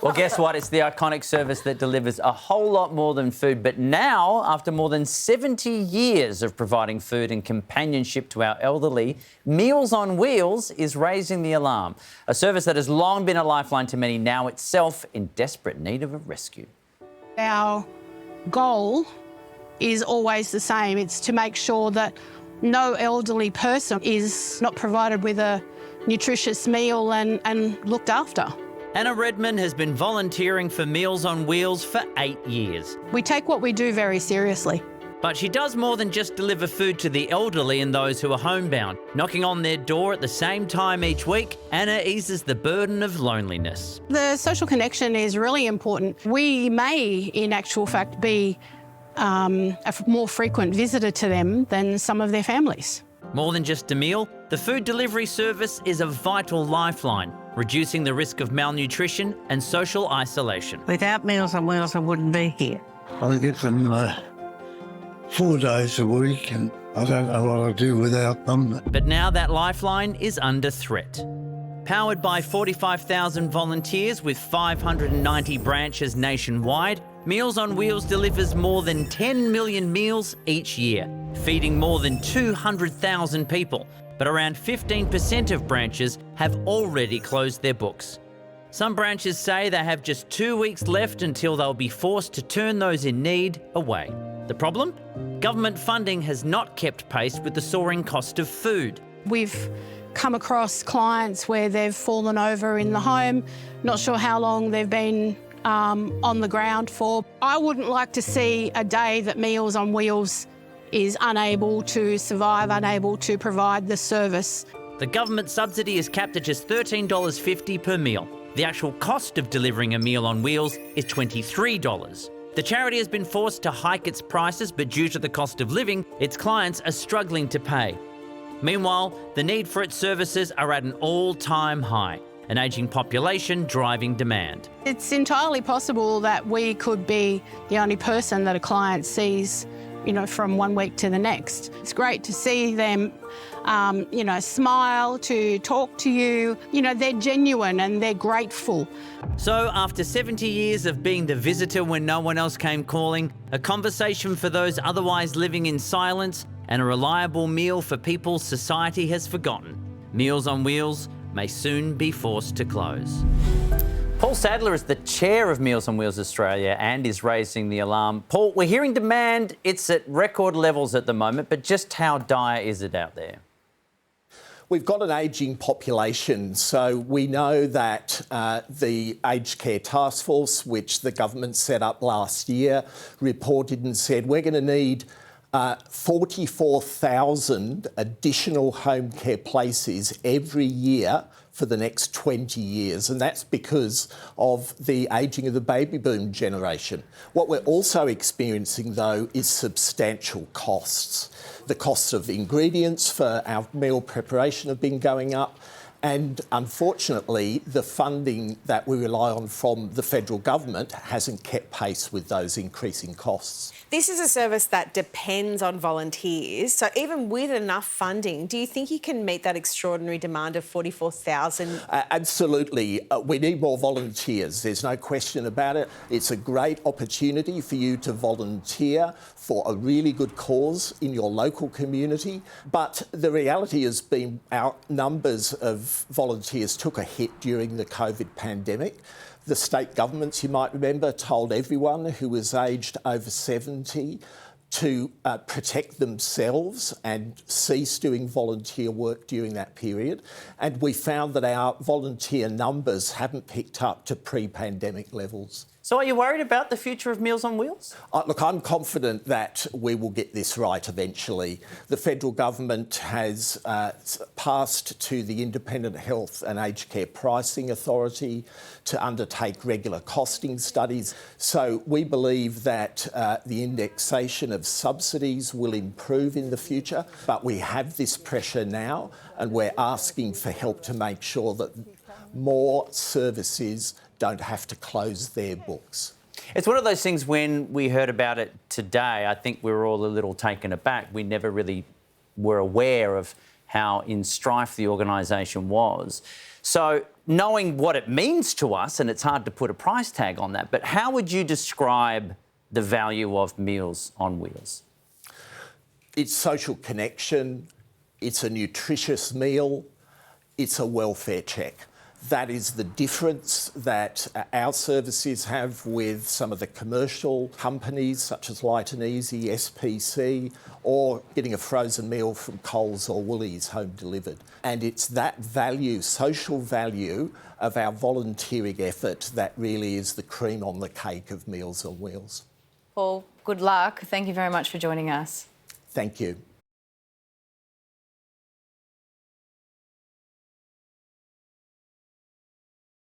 Well, guess what? It's the iconic service that delivers a whole lot more than food. But now, after more than 70 years of providing food and companionship to our elderly, Meals on Wheels is raising the alarm. A service that has long been a lifeline to many, now itself in desperate need of a rescue. Our goal is always the same. It's to make sure that no elderly person is not provided with a nutritious meal and looked after. Anna Redman has been volunteering for Meals on Wheels for 8 years. We take what we do very seriously. But she does more than just deliver food to the elderly and those who are homebound. Knocking on their door at the same time each week, Anna eases the burden of loneliness. The social connection is really important. We may, in actual fact, be a more frequent visitor to them than some of their families. More than just a meal, the food delivery service is a vital lifeline, reducing the risk of malnutrition and social isolation. Without Meals on Wheels, I wouldn't be here. I get them 4 days a week, and I don't know what I'd do without them. But now that lifeline is under threat. Powered by 45,000 volunteers with 590 branches nationwide, Meals on Wheels delivers more than 10 million meals each year, feeding more than 200,000 people. But around 15% of branches have already closed their books. Some branches say they have just 2 weeks left until they'll be forced to turn those in need away. The problem? Government funding has not kept pace with the soaring cost of food. We've come across clients where they've fallen over in the home, not sure how long they've been on the ground for. I wouldn't like to see a day that Meals on Wheels is unable to survive, unable to provide the service. The government subsidy is capped at just $13.50 per meal. The actual cost of delivering a meal on wheels is $23. The charity has been forced to hike its prices, but due to the cost of living, its clients are struggling to pay. Meanwhile, the need for its services are at an all-time high, an ageing population driving demand. It's entirely possible that we could be the only person that a client sees, from 1 week to the next. It's great to see them, smile, to talk to you. They're genuine and they're grateful. So after 70 years of being the visitor when no one else came calling, a conversation for those otherwise living in silence, and a reliable meal for people society has forgotten, Meals on Wheels may soon be forced to close. Paul Sadler is the chair of Meals on Wheels Australia and is raising the alarm. Paul, we're hearing demand, it's at record levels at the moment, but just how dire is it out there? We've got an ageing population, so we know that the Aged Care Task Force, which the government set up last year, reported and said we're going to need 44,000 additional home care places every year for the next 20 years, and that's because of the ageing of the baby boom generation. What we're also experiencing, though, is substantial costs. The costs of ingredients for our meal preparation have been going up, and unfortunately, the funding that we rely on from the federal government hasn't kept pace with those increasing costs. This is a service that depends on volunteers. So even with enough funding, do you think you can meet that extraordinary demand of 44,000? Absolutely. We need more volunteers. There's no question about it. It's a great opportunity for you to volunteer for a really good cause in your local community. But the reality has been our numbers of volunteers took a hit during the COVID pandemic. The state governments, you might remember, told everyone who was aged over 70 to protect themselves and cease doing volunteer work during that period. And we found that our volunteer numbers haven't picked up to pre-pandemic levels. So are you worried about the future of Meals on Wheels? Look, I'm confident that we will get this right eventually. The federal government has passed to the Independent Health and Aged Care Pricing Authority to undertake regular costing studies. So we believe that the indexation of subsidies will improve in the future, but we have this pressure now and we're asking for help to make sure that more services don't have to close their books. It's one of those things, when we heard about it today, I think we were all a little taken aback. We never really were aware of how in strife the organisation was. So knowing what it means to us, and it's hard to put a price tag on that, but how would you describe the value of Meals on Wheels? It's social connection, it's a nutritious meal, it's a welfare check. That is the difference that our services have with some of the commercial companies such as Light and Easy, SPC, or getting a frozen meal from Coles or Woolies home delivered. And it's that value, social value of our volunteering effort that really is the cream on the cake of Meals on Wheels. Paul, good luck. Thank you very much for joining us. Thank you.